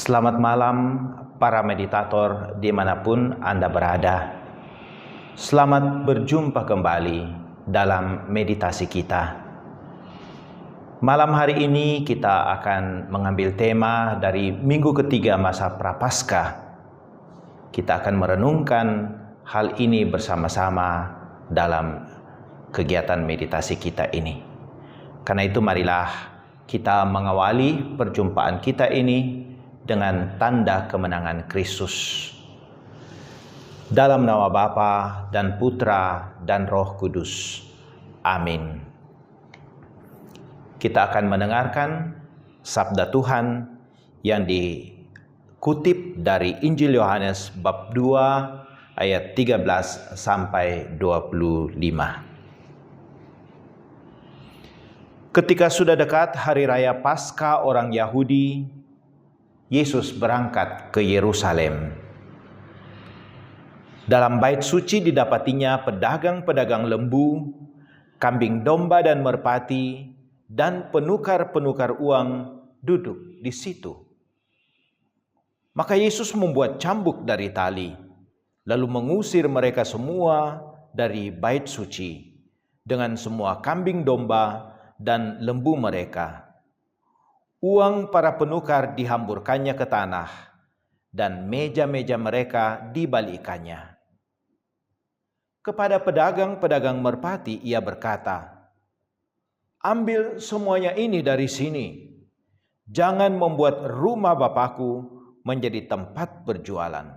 Selamat malam para meditator dimanapun Anda berada. Selamat berjumpa kembali dalam meditasi kita. Malam hari ini kita akan mengambil tema dari minggu ketiga masa Prapaskah. Kita akan merenungkan hal ini bersama-sama dalam kegiatan meditasi kita ini. Karena itu marilah kita mengawali perjumpaan kita ini dengan tanda kemenangan Kristus. Dalam nama Bapa dan Putra dan Roh Kudus. Amin. Kita akan mendengarkan sabda Tuhan yang dikutip dari Injil Yohanes bab 2 ayat 13 sampai 25. Ketika sudah dekat hari raya Paskah orang Yahudi, Yesus berangkat ke Yerusalem. Dalam bait suci didapatinya pedagang-pedagang lembu, kambing domba dan merpati, dan penukar-penukar uang duduk di situ. Maka Yesus membuat cambuk dari tali, lalu mengusir mereka semua dari bait suci, dengan semua kambing domba dan lembu mereka. Uang para penukar dihamburkannya ke tanah, dan meja-meja mereka dibalikkannya. Kepada pedagang-pedagang merpati ia berkata, "Ambil semuanya ini dari sini. Jangan membuat rumah Bapakku menjadi tempat berjualan."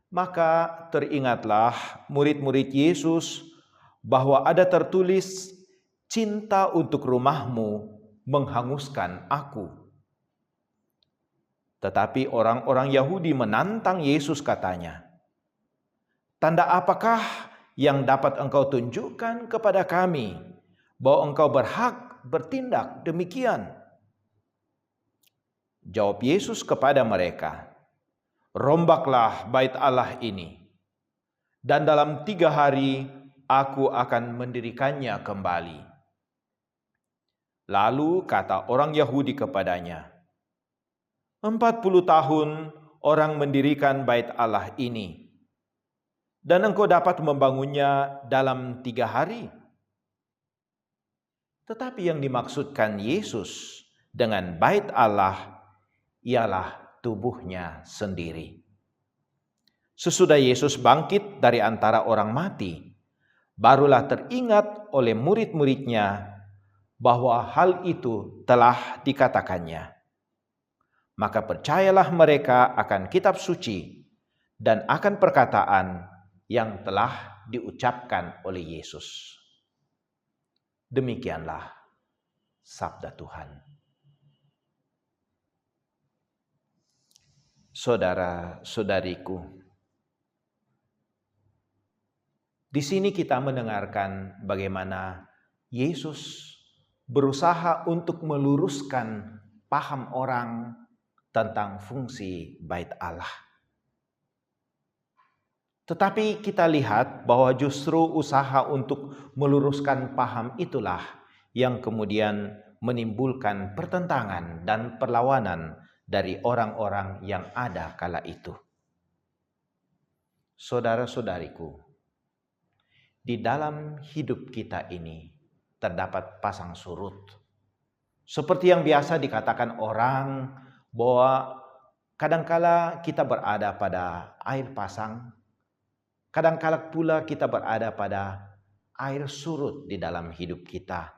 Maka teringatlah murid-murid Yesus bahwa ada tertulis, "Cinta untuk rumahmu menghanguskan aku." Tetapi orang-orang Yahudi menantang Yesus, katanya, "Tanda apakah yang dapat engkau tunjukkan kepada kami bahwa engkau berhak bertindak demikian?" Jawab Yesus kepada mereka, "Rombaklah bait Allah ini, dan dalam 3 hari aku akan mendirikannya kembali." Lalu kata orang Yahudi kepadanya, 40 tahun orang mendirikan bait Allah ini, dan engkau dapat membangunnya dalam 3 hari? Tetapi yang dimaksudkan Yesus dengan bait Allah ialah tubuhnya sendiri. Sesudah Yesus bangkit dari antara orang mati, barulah teringat oleh murid-muridnya bahwa hal itu telah dikatakannya. Maka percayalah mereka akan kitab suci dan akan perkataan yang telah diucapkan oleh Yesus. Demikianlah sabda Tuhan. Saudara-saudariku, di sini kita mendengarkan bagaimana Yesus berusaha untuk meluruskan paham orang tentang fungsi bait Allah. Tetapi kita lihat bahwa justru usaha untuk meluruskan paham itulah yang kemudian menimbulkan pertentangan dan perlawanan dari orang-orang yang ada kala itu. Saudara-saudariku, di dalam hidup kita ini terdapat pasang surut. Seperti yang biasa dikatakan orang bahwa kadangkala kita berada pada air pasang, kadangkala pula kita berada pada air surut di dalam hidup kita.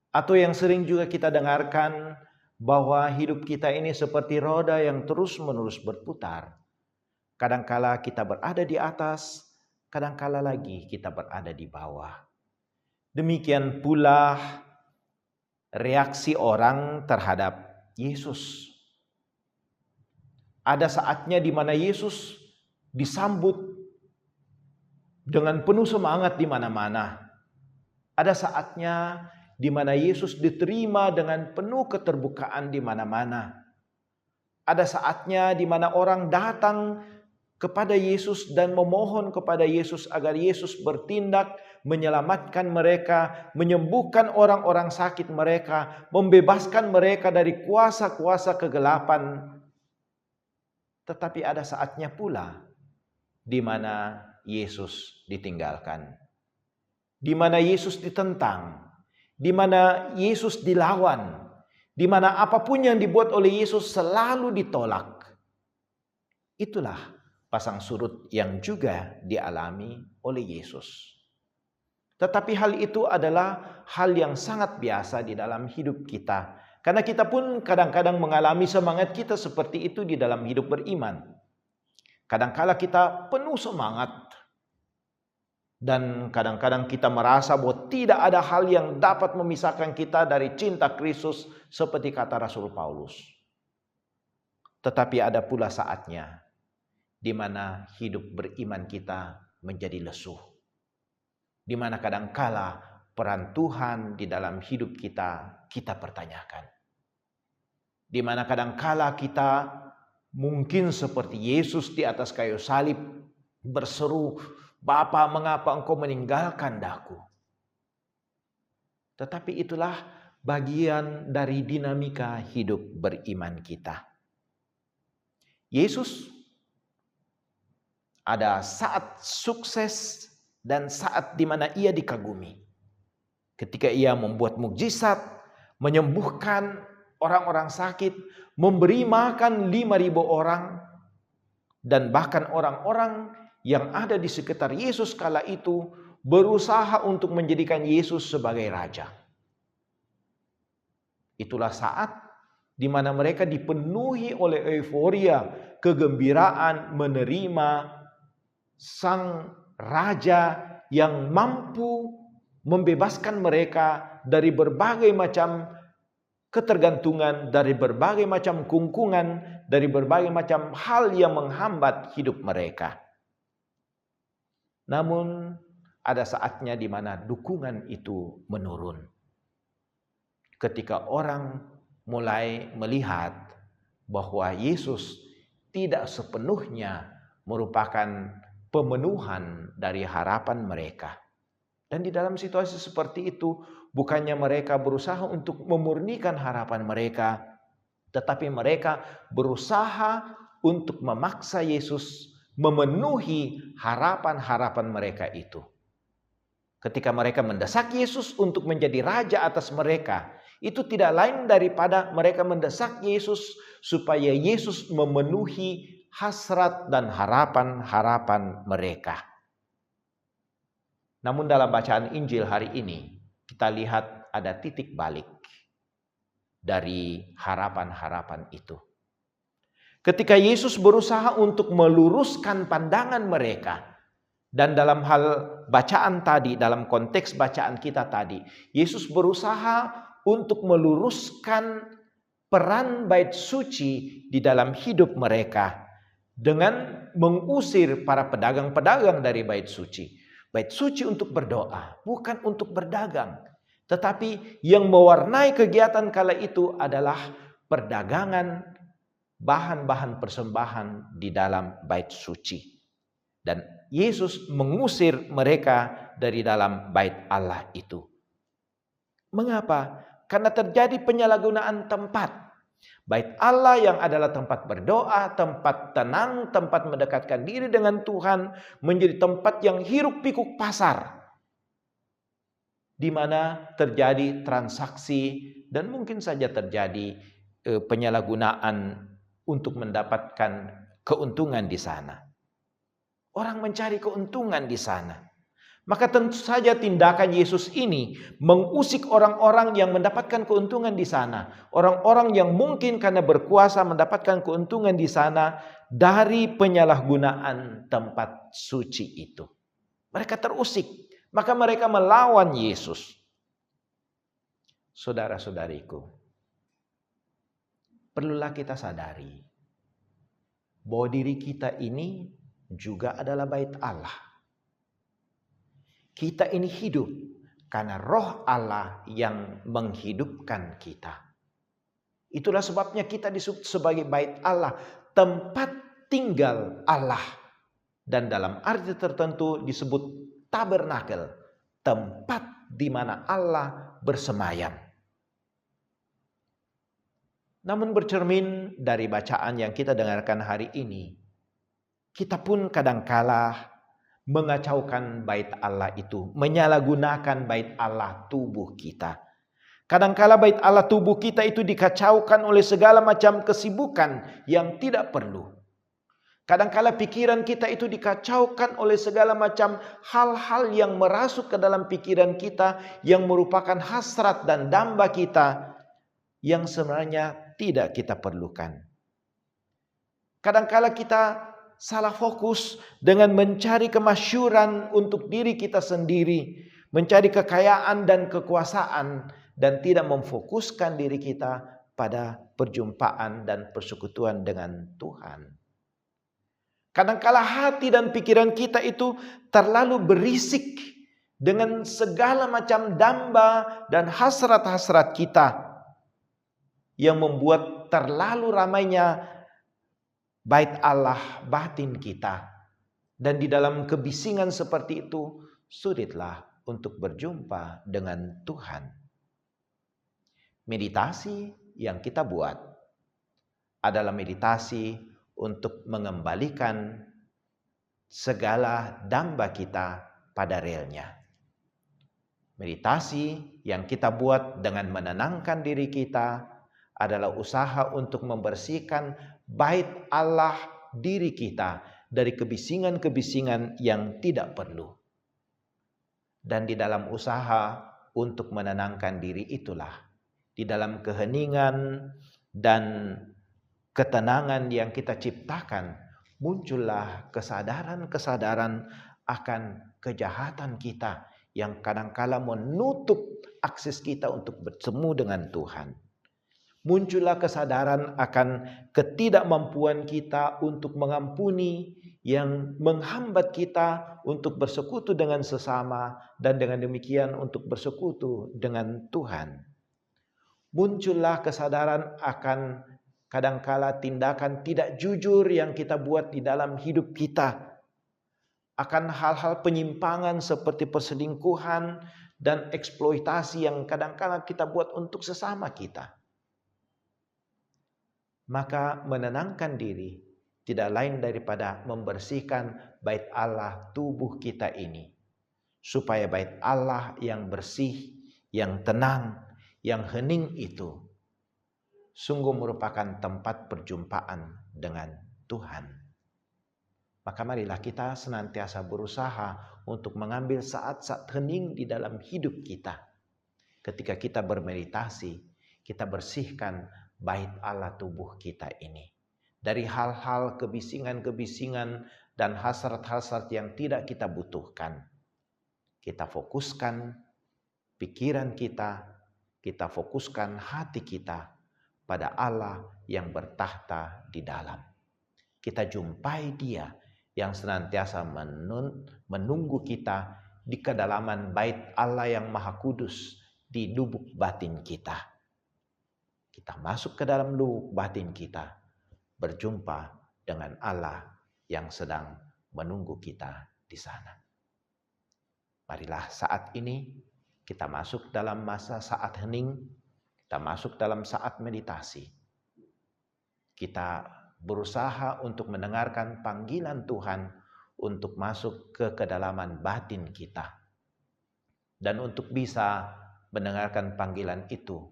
Atau yang sering juga kita dengarkan bahwa hidup kita ini seperti roda yang terus-menerus berputar. Kadangkala kita berada di atas, kadangkala lagi kita berada di bawah. Demikian pula reaksi orang terhadap Yesus. Ada saatnya di mana Yesus disambut dengan penuh semangat di mana-mana. Ada saatnya di mana Yesus diterima dengan penuh keterbukaan di mana-mana. Ada saatnya di mana orang datang kepada Yesus dan memohon kepada Yesus agar Yesus bertindak, menyelamatkan mereka, menyembuhkan orang-orang sakit mereka, membebaskan mereka dari kuasa-kuasa kegelapan. Tetapi ada saatnya pula di mana Yesus ditinggalkan, di mana Yesus ditentang, di mana Yesus dilawan, di mana apapun yang dibuat oleh Yesus selalu ditolak. Itulah pasang surut yang juga dialami oleh Yesus. Tetapi hal itu adalah hal yang sangat biasa di dalam hidup kita. Karena kita pun kadang-kadang mengalami semangat kita seperti itu di dalam hidup beriman. Kadang-kala kita penuh semangat. Dan kadang-kadang kita merasa bahwa tidak ada hal yang dapat memisahkan kita dari cinta Kristus seperti kata Rasul Paulus. Tetapi ada pula saatnya di mana hidup beriman kita menjadi lesuh. Di mana kadangkala peran Tuhan di dalam hidup kita pertanyakan. Di mana kadangkala kita mungkin seperti Yesus di atas kayu salib berseru, "Bapa, mengapa engkau meninggalkan daku?" Tetapi itulah bagian dari dinamika hidup beriman kita. Yesus ada saat sukses dan saat di mana ia dikagumi. Ketika ia membuat mukjizat, menyembuhkan orang-orang sakit, memberi makan 5.000 orang, dan bahkan orang-orang yang ada di sekitar Yesus kala itu berusaha untuk menjadikan Yesus sebagai raja. Itulah saat di mana mereka dipenuhi oleh euforia, kegembiraan menerima sang raja yang mampu membebaskan mereka dari berbagai macam ketergantungan, dari berbagai macam kungkungan, dari berbagai macam hal yang menghambat hidup mereka. Namun ada saatnya di mana dukungan itu menurun. Ketika orang mulai melihat bahwa Yesus tidak sepenuhnya merupakan pemenuhan dari harapan mereka. Dan di dalam situasi seperti itu, bukannya mereka berusaha untuk memurnikan harapan mereka, tetapi mereka berusaha untuk memaksa Yesus memenuhi harapan-harapan mereka itu. Ketika mereka mendesak Yesus untuk menjadi raja atas mereka, itu tidak lain daripada mereka mendesak Yesus supaya Yesus memenuhi hasrat dan harapan-harapan mereka. Namun dalam bacaan Injil hari ini, kita lihat ada titik balik dari harapan-harapan itu. Ketika Yesus berusaha untuk meluruskan pandangan mereka, dan dalam hal bacaan tadi, dalam konteks bacaan kita tadi, Yesus berusaha untuk meluruskan peran bait suci di dalam hidup mereka dengan mengusir para pedagang-pedagang dari bait suci. Bait suci untuk berdoa, bukan untuk berdagang. Tetapi yang mewarnai kegiatan kala itu adalah perdagangan bahan-bahan persembahan di dalam bait suci. Dan Yesus mengusir mereka dari dalam bait Allah itu. Mengapa? Karena terjadi penyalahgunaan tempat. Bait Allah yang adalah tempat berdoa, tempat tenang, tempat mendekatkan diri dengan Tuhan, menjadi tempat yang hiruk pikuk pasar, di mana terjadi transaksi dan mungkin saja terjadi penyalahgunaan untuk mendapatkan keuntungan di sana. Orang mencari keuntungan di sana. Maka tentu saja tindakan Yesus ini mengusik orang-orang yang mendapatkan keuntungan di sana. Orang-orang yang mungkin karena berkuasa mendapatkan keuntungan di sana dari penyalahgunaan tempat suci itu. Mereka terusik. Maka mereka melawan Yesus. Saudara-saudariku, perlulah kita sadari bahwa diri kita ini juga adalah bait Allah. Kita ini hidup karena roh Allah yang menghidupkan kita. Itulah sebabnya kita disebut sebagai bait Allah, tempat tinggal Allah. dan dalam arti tertentu disebut tabernakel, tempat di mana Allah bersemayam. Namun bercermin dari bacaan yang kita dengarkan hari ini, kita pun kadangkala mengacaukan bait Allah itu, menyalahgunakan bait Allah tubuh kita. Kadangkala bait Allah tubuh kita itu dikacaukan oleh segala macam kesibukan yang tidak perlu. Kadangkala pikiran kita itu dikacaukan oleh segala macam hal-hal yang merasuk ke dalam pikiran kita, yang merupakan hasrat dan damba kita, yang sebenarnya tidak kita perlukan. Kadangkala kita salah fokus dengan mencari kemasyhuran untuk diri kita sendiri, mencari kekayaan dan kekuasaan, dan tidak memfokuskan diri kita pada perjumpaan dan persekutuan dengan Tuhan. Kadangkala hati dan pikiran kita itu terlalu berisik dengan segala macam damba dan hasrat-hasrat kita, yang membuat terlalu ramainya bait Allah batin kita. Dan di dalam kebisingan seperti itu, sulitlah untuk berjumpa dengan Tuhan. Meditasi yang kita buat adalah meditasi untuk mengembalikan segala damba kita pada relnya. Meditasi yang kita buat dengan menenangkan diri kita adalah usaha untuk membersihkan bait Allah diri kita dari kebisingan-kebisingan yang tidak perlu. Dan di dalam usaha untuk menenangkan diri itulah, di dalam keheningan dan ketenangan yang kita ciptakan, muncullah kesadaran-kesadaran akan kejahatan kita yang kadangkala menutup akses kita untuk bertemu dengan Tuhan. Muncullah kesadaran akan ketidakmampuan kita untuk mengampuni, yang menghambat kita untuk bersekutu dengan sesama, dan dengan demikian untuk bersekutu dengan Tuhan. Muncullah kesadaran akan kadangkala tindakan tidak jujur yang kita buat di dalam hidup kita, akan hal-hal penyimpangan seperti perselingkuhan dan eksploitasi yang kadangkala kita buat untuk sesama kita. Maka menenangkan diri tidak lain daripada membersihkan bait Allah tubuh kita ini, supaya bait Allah yang bersih, yang tenang, yang hening itu sungguh merupakan tempat perjumpaan dengan Tuhan. Maka marilah kita senantiasa berusaha untuk mengambil saat-saat hening di dalam hidup kita. Ketika kita bermeditasi, kita bersihkan bait Allah tubuh kita ini dari hal-hal kebisingan-kebisingan dan hasrat-hasrat yang tidak kita butuhkan. Kita fokuskan pikiran kita fokuskan hati kita pada Allah yang bertahta di dalam. Kita jumpai Dia yang senantiasa menunggu kita di kedalaman bait Allah yang Maha Kudus di lubuk batin kita. Kita masuk ke dalam lubuk batin kita, berjumpa dengan Allah yang sedang menunggu kita di sana. Marilah saat ini kita masuk dalam masa saat hening, kita masuk dalam saat meditasi. Kita berusaha untuk mendengarkan panggilan Tuhan untuk masuk ke kedalaman batin kita. Dan untuk bisa mendengarkan panggilan itu,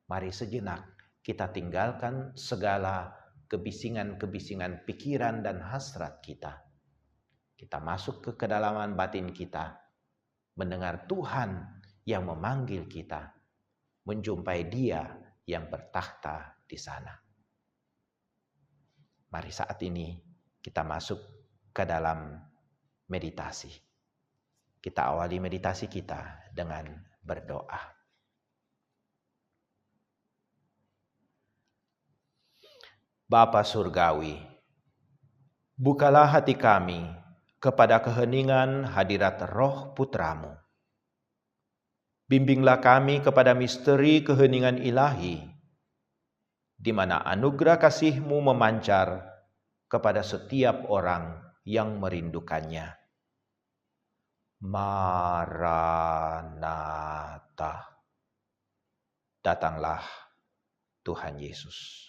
mari sejenak kita tinggalkan segala kebisingan-kebisingan pikiran dan hasrat kita. Kita masuk ke kedalaman batin kita, mendengar Tuhan yang memanggil kita, menjumpai Dia yang bertahta di sana. Mari saat ini kita masuk ke dalam meditasi. Kita awali meditasi kita dengan berdoa. Bapa Surgawi, bukalah hati kami kepada keheningan hadirat Roh Putramu. Bimbinglah kami kepada misteri keheningan ilahi, di mana anugerah kasih-Mu memancar kepada setiap orang yang merindukannya. Maranatha, datanglah Tuhan Yesus.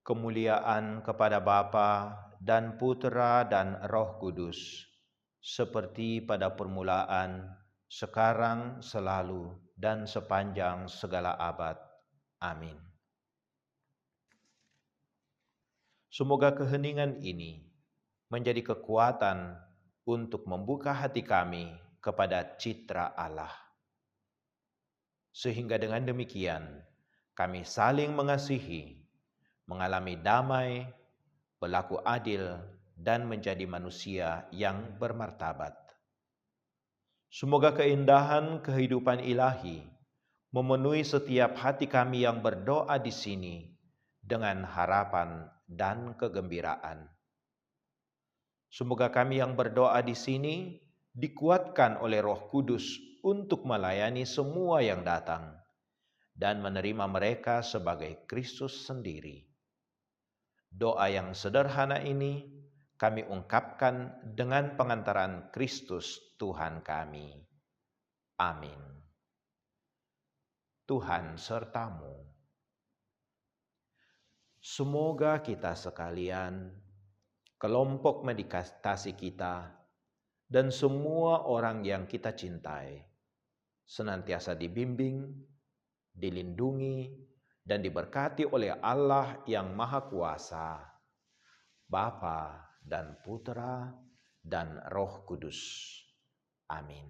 Kemuliaan kepada Bapa dan Putera dan Roh Kudus, seperti pada permulaan, sekarang, selalu, dan sepanjang segala abad. Amin. Semoga keheningan ini menjadi kekuatan untuk membuka hati kami kepada citra Allah. Sehingga dengan demikian, kami saling mengasihi, mengalami damai, berlaku adil, dan menjadi manusia yang bermartabat. Semoga keindahan kehidupan ilahi memenuhi setiap hati kami yang berdoa di sini dengan harapan dan kegembiraan. Semoga kami yang berdoa di sini dikuatkan oleh Roh Kudus untuk melayani semua yang datang dan menerima mereka sebagai Kristus sendiri. Doa yang sederhana ini kami ungkapkan dengan pengantaran Kristus Tuhan kami. Amin. Tuhan sertamu. Semoga kita sekalian, kelompok meditasi kita, dan semua orang yang kita cintai, senantiasa dibimbing, dilindungi, dan diberkati oleh Allah yang Maha Kuasa, Bapa dan Putera dan Roh Kudus. Amin.